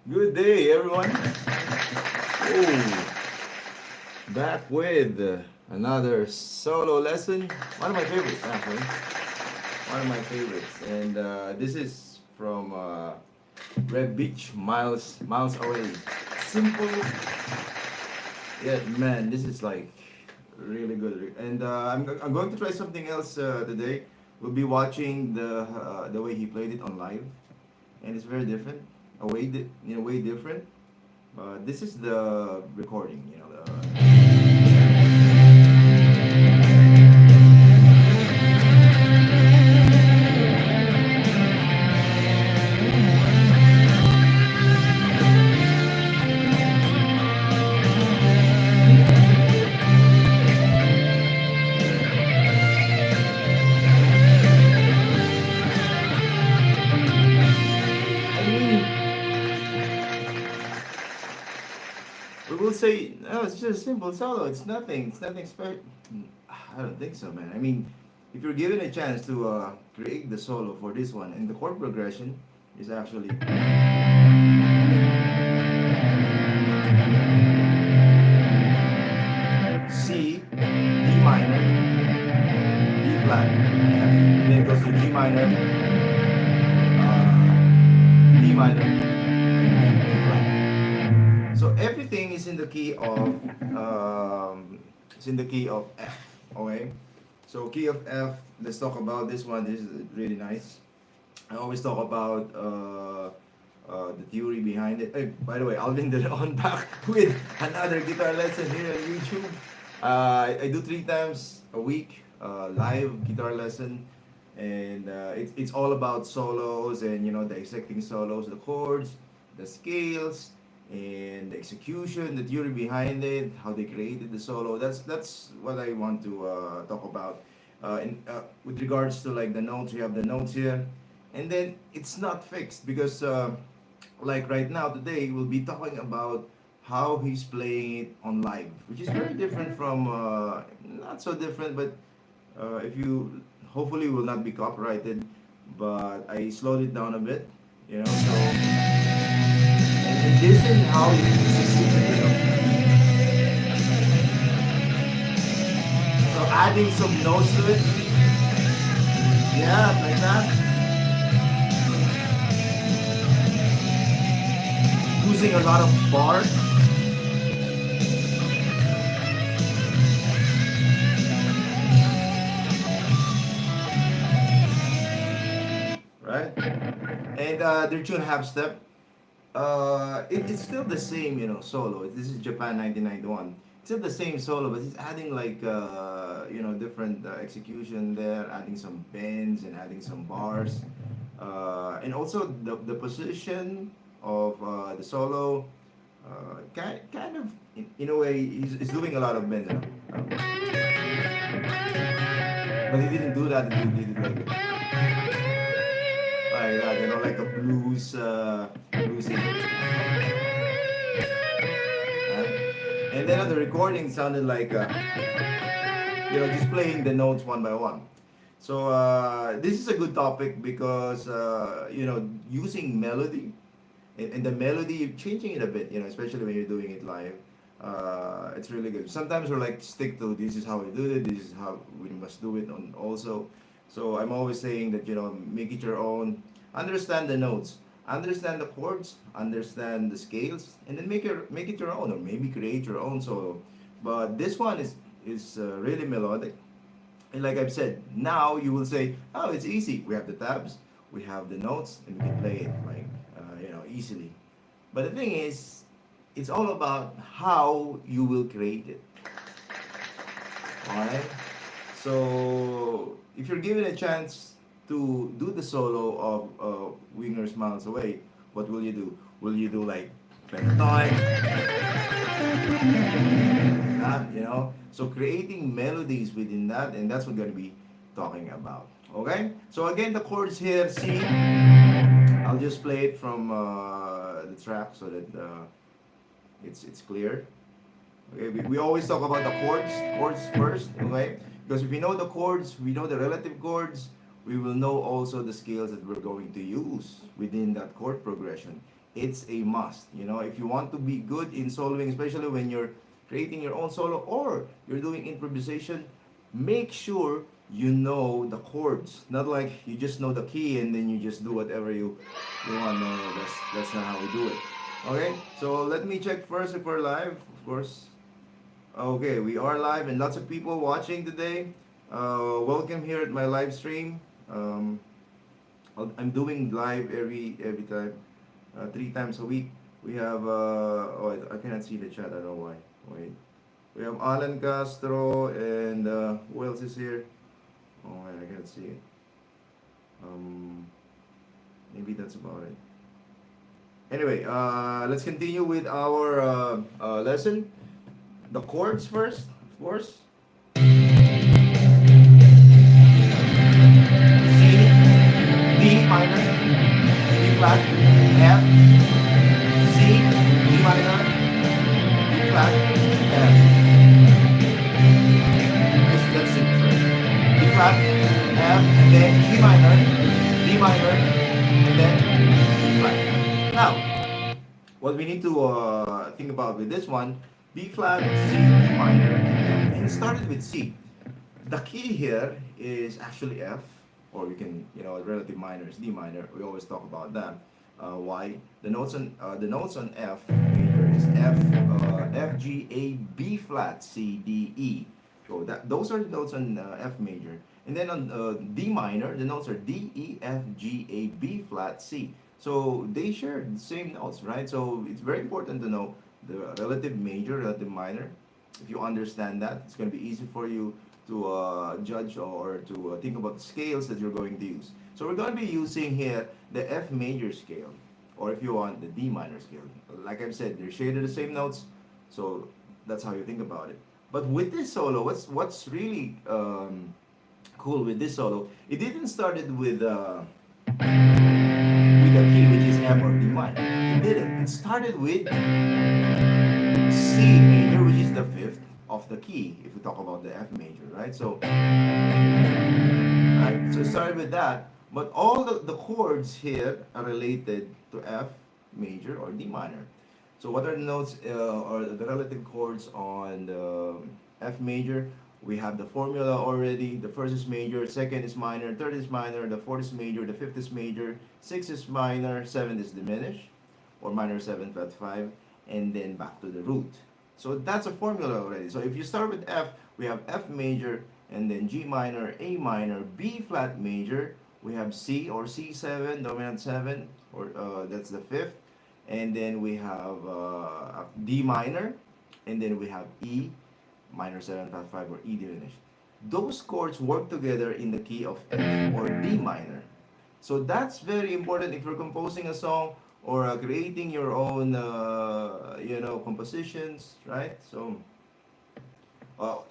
Good day, everyone. Oh, back with another solo lesson. One of my favorites, actually. One of my favorites, and this is from Red Beach, miles away. Simple, yet man, this is like really good. And I'm going to try something else today. We'll be watching the way he played it on live, and it's very different. Way different. This is the recording, I mean, we will say, no, it's just a simple solo. It's nothing special. I don't think so, man. I mean, if you're given a chance to create the solo for this one, and the chord progression is actually C, D minor, D flat, F, and then it goes to G minor, D minor, and E flat. So everything is in the key of F. Okay. So key of F. Let's talk about this one. This is really nice. I always talk about the theory behind it. Hey, by the way, Alvin on back with another guitar lesson here on YouTube. I do 3 times a week live guitar lesson, and it's all about solos and dissecting solos, the chords, the scales, and the execution, the theory behind it, how they created the solo. That's what I want to talk about. With regards to like the notes, we have the notes here, and then it's not fixed because like right now today we'll be talking about how he's playing it on live, which is very different from not so different, but if you hopefully will not be copyrighted, but I slowed it down a bit, so and listen how he executed. So adding some notes to it, yeah, like that. Using a lot of bar. Right? And their tune half step. It's still the same, solo. This is Japan 1991. It's still the same solo, but it's adding like different execution there, adding some bends and adding some bars, and also the position of the solo. Kind of in a way, he's doing a lot of bends, but he didn't do that. He did it like that, like a bluesy. And then on the recording sounded like just playing the notes one by one. So this is a good topic because using melody and the melody, changing it a bit, especially when you're doing it live. It's really good. Sometimes we're like stick to this is how we do it. This is how we must do it. On also, so I'm always saying that make it your own. Understand the notes, understand the chords, understand the scales, and then make it your own, or maybe create your own solo. But this one is really melodic, and like I've said, now you will say, oh, it's easy. We have the tabs, we have the notes, and we can play it like easily. But the thing is, it's all about how you will create it. Alright? So, if you're given a chance to do the solo of Wingers Miles Away, what will you do? Will you do like pentatonic? That, So, creating melodies within that, and that's what we're going to be talking about. Okay? So, again, the chords here, C. I'll just play it from the track so that it's clear. Okay, we always talk about the chords first, okay? Because if we know the chords, we know the relative chords, we will know also the scales that we're going to use within that chord progression. It's a must. You know, if you want to be good in soloing, especially when you're creating your own solo or you're doing improvisation, make sure you know the chords. Not like you just know the key and then you just do whatever you want. No, no, that's not how we do it. Okay, so let me check first if we're live. Of course. Okay, we are live and lots of people watching today. Welcome here at my live stream. I'm doing live every time, 3 times a week. We have oh, I cannot see the chat. I don't know why. Wait, we have Alan Castro and who else is here? Oh, I cannot see it. Maybe that's about it. Anyway, let's continue with our lesson. The chords first, of course. D minor, B flat, F, C, D minor, B flat, F. That's it. B flat, F, and then G minor, D minor, and then B flat. Now, what we need to think about with this one, B flat, C, D minor, and it started with C. The key here is actually F, or you can, relative minor is D minor. We always talk about that. Why? The notes on F major is F, G, A, B flat, C, D, E. So those are the notes on F major. And then on D minor, the notes are D, E, F, G, A, B flat, C. So they share the same notes, right? So it's very important to know the relative major, relative minor. If you understand that, it's going to be easy for you to judge or to think about the scales that you're going to use. So we're going to be using here the F major scale, or if you want, the D minor scale. Like I've said, they're shaded the same notes, so that's how you think about it. But with this solo, what's really cool with this solo, it didn't started with a key, which is F or D minor. It didn't. It started with C major, which is the fifth of the key, if we talk about the F major, right? So it started with that, but all the chords here are related to F major or D minor. So what are the notes or the relative chords on the F major? We have the formula already. The first is major, second is minor, third is minor, the fourth is major, the fifth is major, sixth is minor, seventh is diminished, or minor 7 flat 5, and then back to the root. So that's a formula already. So if you start with F, we have F major, and then G minor, A minor, B flat major. We have C or C7, dominant 7, or that's the fifth. And then we have D minor, and then we have E minor 7 flat 5, or E diminished. Those chords work together in the key of F or D minor. So that's very important if you're composing a song or creating your own, compositions, right? So,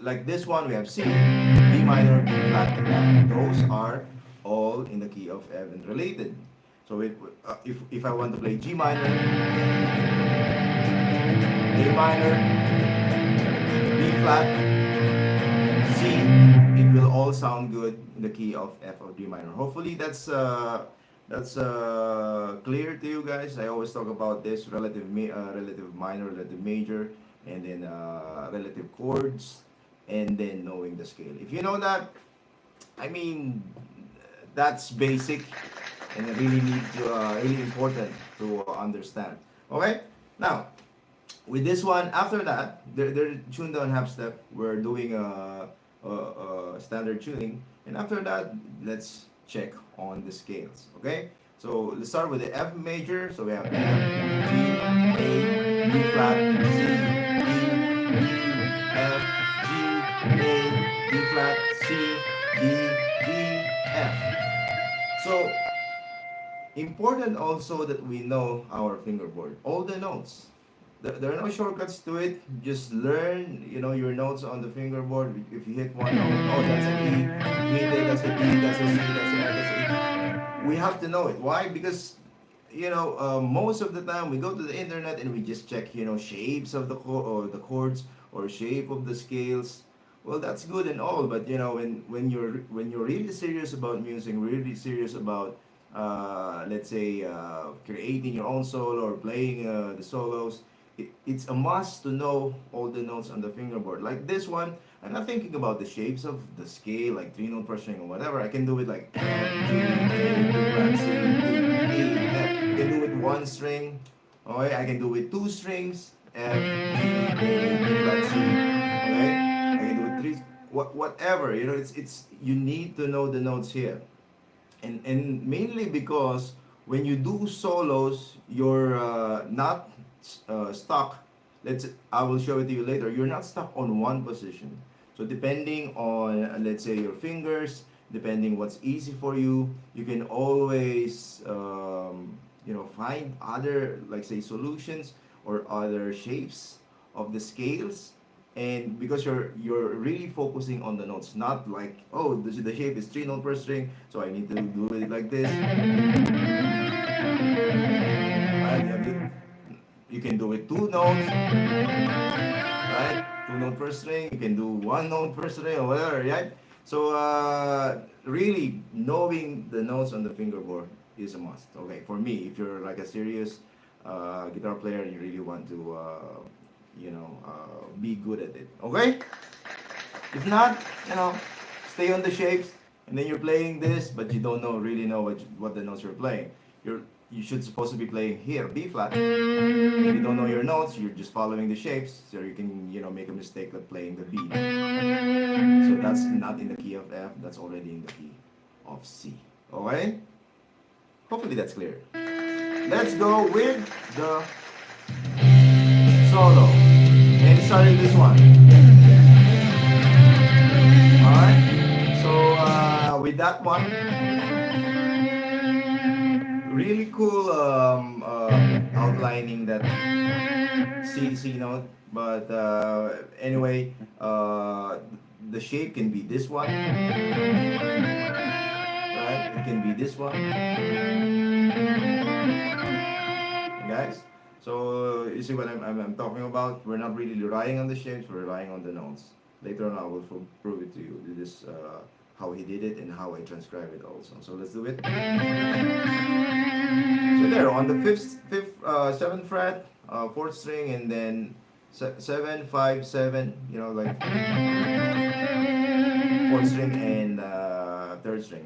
like this one, we have C, D minor, B flat, and F. Those are all in the key of F and related. So, if I want to play G minor, A minor, B flat, C, it will all sound good in the key of F or D minor. Hopefully, that's clear to you guys. I always talk about this relative minor, relative major, and then relative chords, and then knowing the scale. If you know that, I mean, that's basic and really important to understand. Okay, now with this one, after that, they're tuned down half step. We're doing a standard tuning, and after that, let's check on the scales. Okay, so let's start with the F major. So we have F, G, A, B flat, C, D, E, F, G, A, B flat, C, D, E, F. So important also that we know our fingerboard, all the notes. There are no shortcuts to it. Just learn, your notes on the fingerboard. If you hit one note, oh, that's an E. If you hit it, that's a D, that's a C, that's an F, that's an E. We have to know it. Why? Because, most of the time we go to the internet and we just check, shapes of the chords or shape of the scales. Well, that's good and all, but when you're really serious about music, really serious about let's say creating your own solo or playing the solos, it's a must to know all the notes on the fingerboard. Like this one, I'm not thinking about the shapes of the scale, like 3 note per string or whatever. I can do it like F, G, A, B flat, C, D, E, F. I can do it one string. Okay, I can do it two strings, F, G, A, B flat, C. Okay, I can do it three, whatever. You know, it's you need to know the notes here, and mainly because when you do solos, you're not stuck. I will show it to you later. You're not stuck on one position. So depending on let's say your fingers, depending what's easy for you, you can always find other, like say, solutions or other shapes of the scales. And because you're really focusing on the notes, not like, oh, the shape is 3 note per string, so I need to do it like this. You can do it 2 notes, right? 2 note per string. You can do 1 note per string or whatever, right? So really knowing the notes on the fingerboard is a must. Okay, for me, if you're like a serious guitar player, you really want to be good at it. Okay. If not, stay on the shapes, and then you're playing this, but you don't really know what the notes you're playing. You should supposed to be playing here B flat. If you don't know your notes, you're just following the shapes, so you can make a mistake of playing the B. So that's not in the key of F. That's already in the key of C. Okay. Hopefully that's clear. Let's go with the solo. And starting this one. Alright. So with that one, really cool outlining that C note. But anyway, the shape can be this one. Right? It can be this one. Guys, so you see what I'm talking about? We're not really relying on the shapes, we're relying on the notes. Later on I will prove it to you. This how he did it and how I transcribe it also. So let's do it. So there, on the fifth, 7th fret, 4th string, and then 7, 5, 7, like 4th string and 3rd string.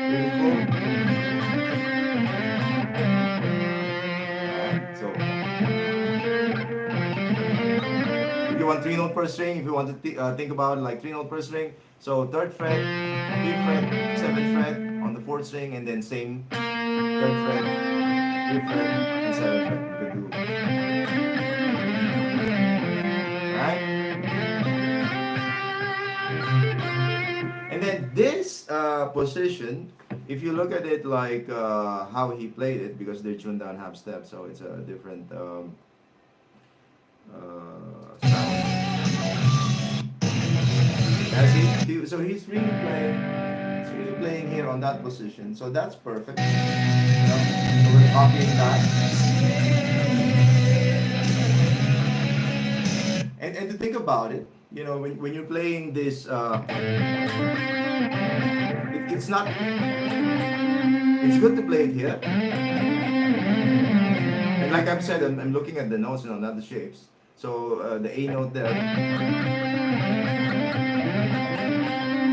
Really cool. So if you want 3 note per string, if you want to think about like 3 note per string, so 3rd fret, 5th fret, 7th fret on the 4th string, and then same 3rd fret, 5th fret, and 7th fret. You could do. Right? And then this position, if you look at it like how he played it, because they're tuned down half step, so it's a different sound. So he's really playing here on that position. So that's perfect. So we're copying that. And to think about it, when you're playing this, it's not. It's good to play it here. And like I've said, I'm looking at the notes, not the shapes. So the A note there.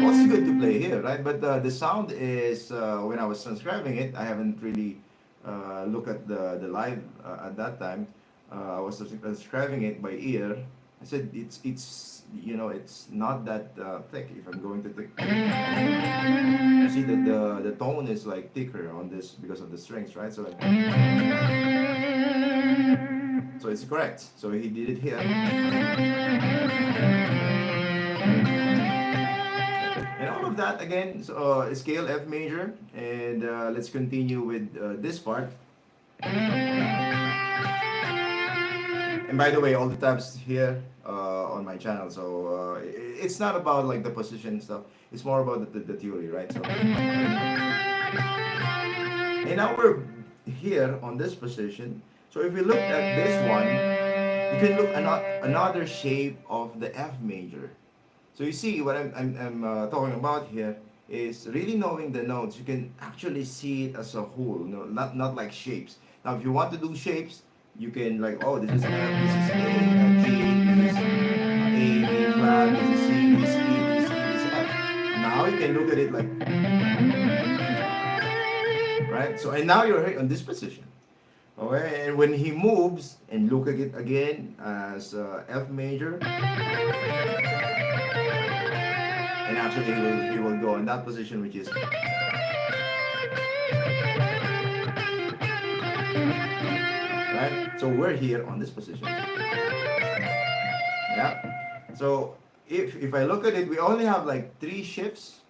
Also good to play here, right? But the sound is, when I was transcribing it, I haven't really looked at the live at that time. I was transcribing it by ear. I said it's not that thick. If I'm going to thick, you see that the tone is like thicker on this because of the strings, right? So it's correct. So he did it here. And all of that again, scale F major, and let's continue with this part. And by the way, all the tabs here on my channel, so it's not about like the position stuff. It's more about the theory, right? So, and now we're here on this position. So if we look at this one, you can look at another shape of the F major. So you see what I'm talking about here is really knowing the notes. You can actually see it as a whole, no, not like shapes. Now, if you want to do shapes, you can like, oh, this is F, this is A, G, this is A, B flat, this is C, this is E, this is E, this is F. Now you can look at it like, right? So, and now you're on this position. Okay, and when he moves, and look at it again as F major, and actually he will go in that position, which is right. So we're here on this position. Yeah. So if I look at it, we only have like 3 shifts.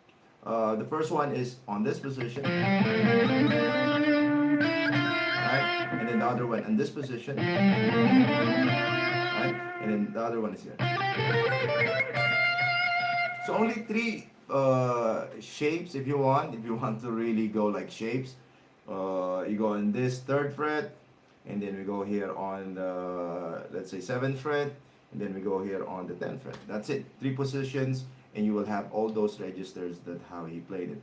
The first one is on this position, right? And then the other one in this position, right? And then the other one is here. So only 3 shapes if you want. If you want to really go like shapes, you go on this 3rd fret, and then we go here on the, let's say, 7th fret, and then we go here on the 10th fret. That's it. 3 positions, and you will have all those registers. That how he played it.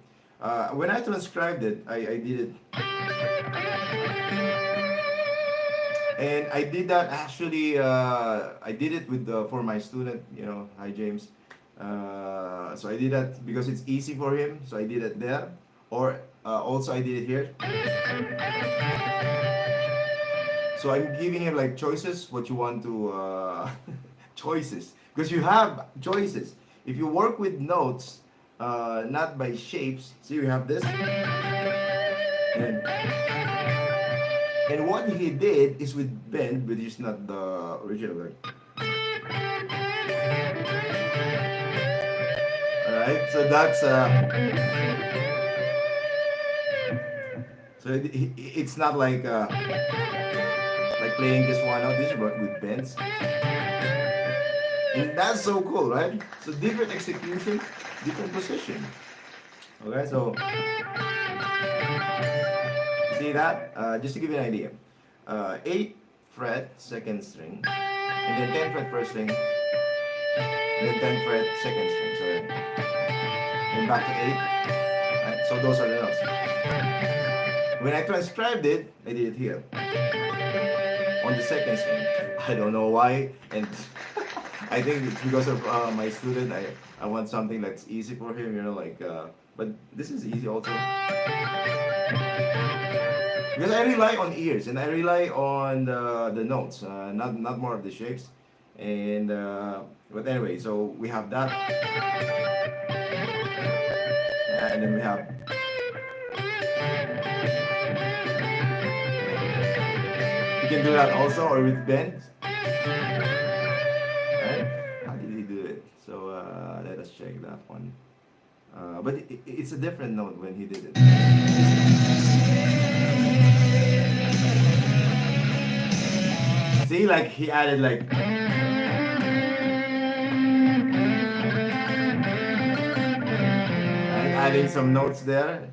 When I transcribed it, I did it, and I did that actually. I did it with for my student. You know, hi James. So I did that because it's easy for him. So I did it there, or also I did it here. So I'm giving him like choices, what you want to, choices. Because you have choices. If you work with notes, not by shapes, see we have this. And what he did is with bend, but it's not the original. Like. Alright, so that's, so it's not like playing just one note. This is with bends, and that's so cool, right? So different execution, different position. Okay, so see that? Just to give you an idea, 8th fret 2nd string, and then 10th fret 1st string, and then 10th fret 2nd string. So and back to 8. Right? So those are the notes. When I transcribed it, I did it here on the 2nd string. I don't know why, and I think it's because of my student. I want something that's easy for him, you know, like. But this is easy also because I rely on ears and I rely on the notes, not more of the shapes. And but anyway, so we have that, and then we have. You can do that also, or with bends. Right? How did he do it? So let us check that one. But it's a different note when he did it. See, like he added like. Right? Adding some notes there.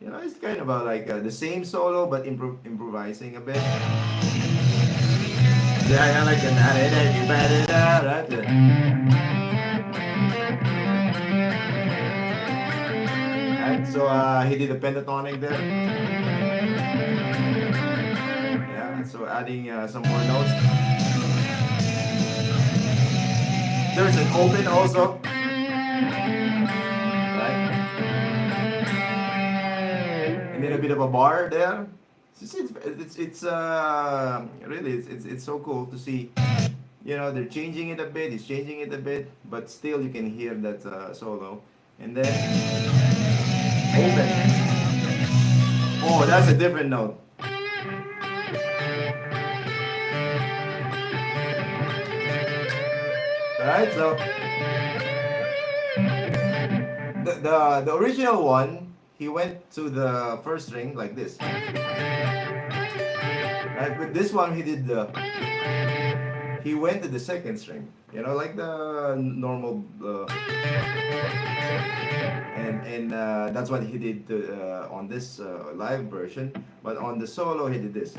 You know, it's kind of like the same solo, but improvising a bit. Yeah, I like the right? Right, so he did a pentatonic there. Yeah, so adding some more notes. There's an open also. And then a bit of a bar there. It's really it's so cool to see. You know, they're changing it a bit. He's changing it a bit, but still you can hear that solo. And then open. Oh, that's a different note. Alright, so the original one. He went to the 1st string like this. Right, with this one he did he went to the 2nd string. You know, like the normal. And that's what he did on this live version. But on the solo he did this.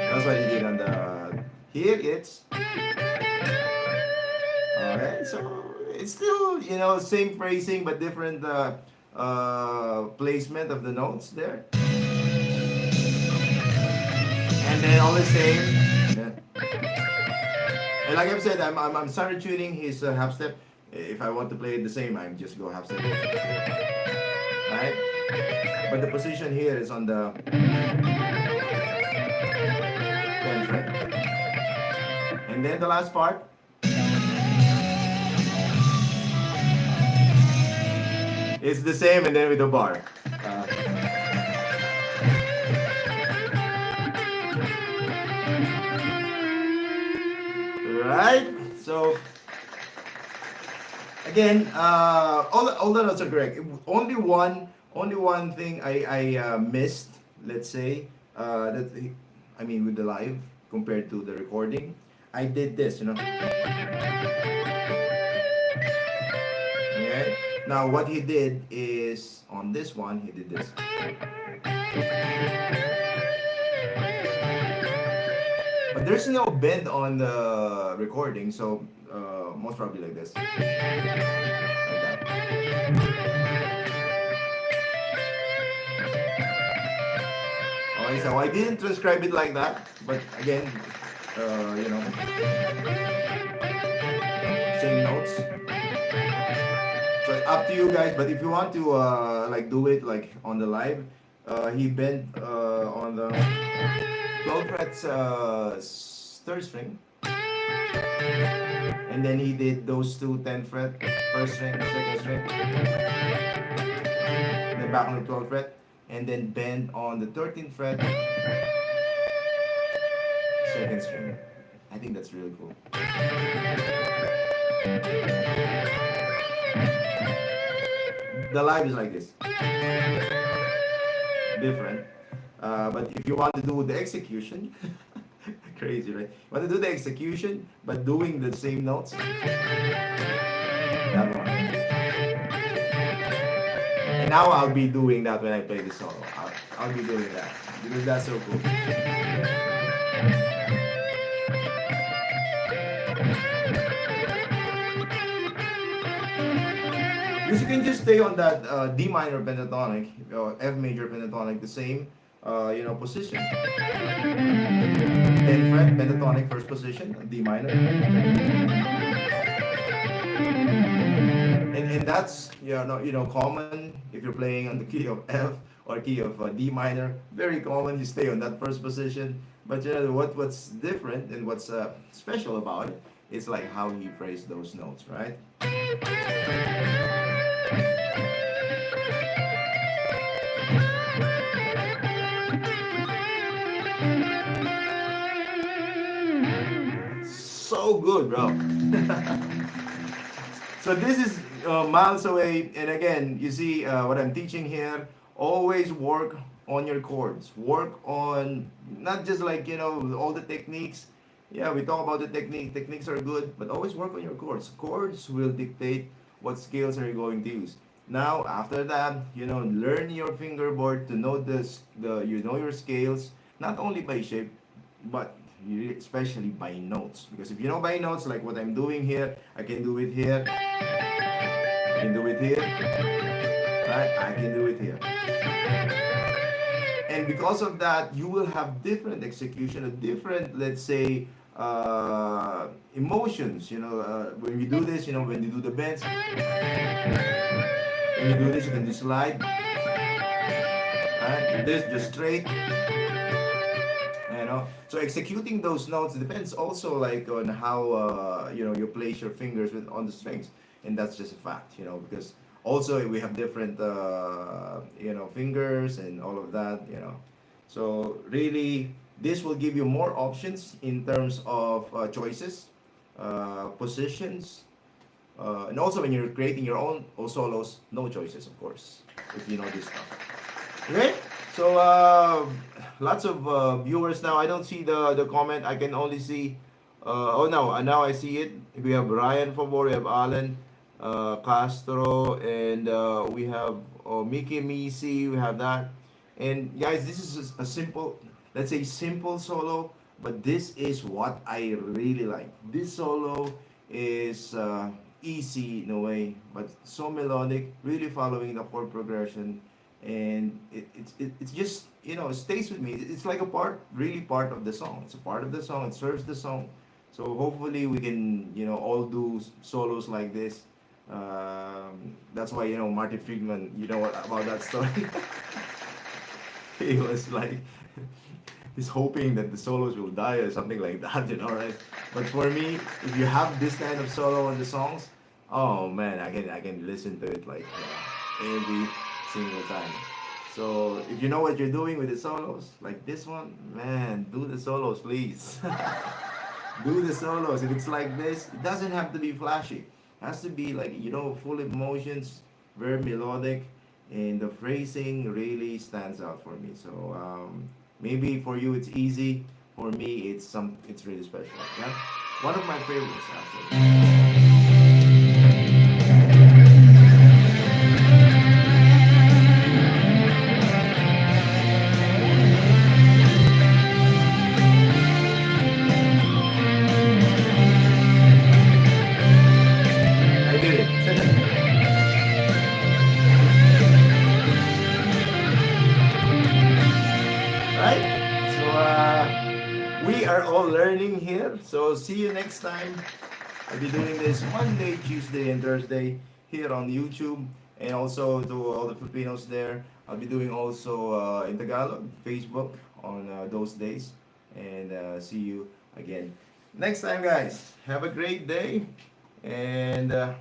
That's what he did on the. Here it's. Okay, so it's still, you know, same phrasing but different placement of the notes there. And then all the same. Yeah. And like I've said, I'm started tuning his half step. If I want to play it the same, I just go half step. Right? But the position here is on the 10th fret. And then the last part. It's the same, and then with the bar. Right? So again, all the notes are correct. Only one thing I missed. Let's say I mean with the live compared to the recording, I did this. You know. Okay. Now what he did is on this one he did this. But there's no bend on the recording, so most probably like this. Like that. Okay, so I didn't transcribe it like that, but again, you know, same notes. So it's up to you guys, but if you want to like do it like on the live, he bent on the 12 frets third string, and then he did those two 10 fret first string, second string, and then back on the 12th fret, and then bend on the 13th fret second string. I think that's really cool. The live is like this, different. But if you want to do the execution, crazy, right? You want to do the execution, but doing the same notes. That one. And now I'll be doing that when I play the solo. I'll be doing that because that's so cool. Because you can just stay on that D minor pentatonic, F major pentatonic, the same, you know, position. 10th fret pentatonic first position, D minor. And that's you know common if you're playing on the key of F or key of D minor. Very common. You stay on that first position. But you know what's different and what's special about it? It's like how he plays those notes, right? So good, bro. So this is miles away, and again, you see what I'm teaching here. Always work on your chords. Work on not just like you know all the techniques. Yeah, we talk about the technique. Techniques are good, but always work on your chords. Chords will dictate what scales are you going to use. Now, after that, you know, learn your fingerboard to know you know your scales, not only by shape, but especially by notes. Because if you know by notes, like what I'm doing here, I can do it here. I can do it here. Right? I can do it here. And because of that, you will have different execution, a different, let's say, emotions. You know, when you do this, you know, when you do the bends, when you do this, you can just slide. Right? This just straight. You know, so executing those notes depends also like on how you know you place your fingers on the strings, and that's just a fact. You know, because also we have different you know fingers and all of that. You know, so really this will give you more options in terms of choices, positions, and also when you're creating your own solos, no choices of course if you know this stuff. Okay, so lots of viewers now. I don't see the comment. I can only see. Oh no, now I see it. We have Ryan Favor, we have Alan Castro, and we have Mickey Misi. We have that. And guys, this is a simple, let's say simple solo, but this is what I really like. This solo is easy in a way, but so melodic, really following the chord progression, and it's just, you know, it stays with me. It's like a part, really part of the song. It's a part of the song. It serves the song. So hopefully we can, you know, all do solos like this. That's why, you know, Marty Friedman, you know what about that story? He was like, he's hoping that the solos will die or something like that, you know, right? But for me, if you have this kind of solo on the songs, oh man, I can listen to it like, every single time. So if you know what you're doing with the solos, like this one, man, do the solos, please. Do the solos. If it's like this, it doesn't have to be flashy. It has to be like, you know, full emotions, very melodic, and the phrasing really stands out for me. So maybe for you it's easy. For me, it's really special. Yeah, one of my favorites actually. I did it. Right? So we are all learning here. So see you next time. I'll be doing this Monday, Tuesday, and Thursday here on YouTube, and also to all the Filipinos there. I'll be doing also in Tagalog, Facebook on those days, and see you again next time, guys. Have a great day, and of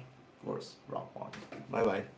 course, rock on. Bye bye.